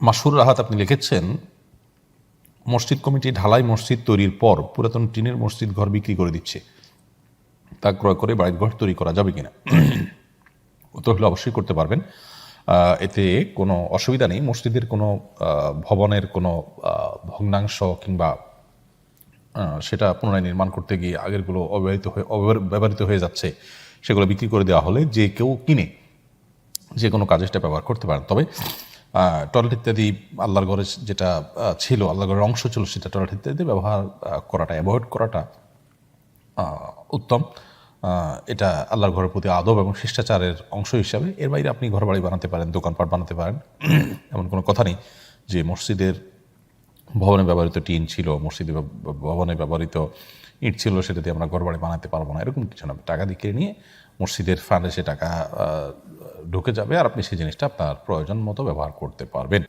মাসুর রাহাত আপনি লিখেছেন, মসজিদ কমিটি ঢালাই মসজিদ তৈরির পর পুরাতন টিনের মসজিদ ঘর বিক্রি করে দিচ্ছে, তা ক্রয় করে বাড়ির ঘর তৈরি করা যাবে কিনা? উত্তর হলে অবশ্যই করতে পারবেন। এতে কোনো অসুবিধা নেই। মসজিদের কোনো ভবনের কোনো ভগ্নাংশ কিংবা সেটা পুনরায় নির্মাণ করতে গিয়ে আগেরগুলো ব্যবহৃত হয়ে যাচ্ছে, সেগুলো বিক্রি করে দেওয়া হলে যে কেউ কিনে যে কোনো কাজে সেটা ব্যবহার করতে পারেন। তবে টয়লেট ইত্যাদি আল্লাহর ঘরে যেটা ছিল, আল্লাহর ঘরের অংশ ছিল, সেটা টয়লেট ইত্যাদি ব্যবহার করাটা, অ্যাভয়েড করাটা উত্তম। এটা আল্লাহর ঘরের প্রতি আদব এবং শিষ্টাচারের অংশ হিসাবে। এর বাইরে আপনি ঘরবাড়ি বানাতে পারেন, দোকানপাট বানাতে পারেন, এমন কোনো কথা নেই যে মসজিদের ভবনে ব্যবহৃত টিন ছিল, মসজিদে ভবনে ব্যবহৃত ইট ছিল, সেটা দিয়ে আমরা ঘরবাড়ি বানাতে পারবো না, এরকম কিছু না। টাকা দিয়ে কিনে নিয়ে মসজিদের ফান্ডে সে টাকা ঢুকে যাবে, আর আপনি সেই জিনিসটা আপনার প্রয়োজন মতো ব্যবহার করতে পারবেন।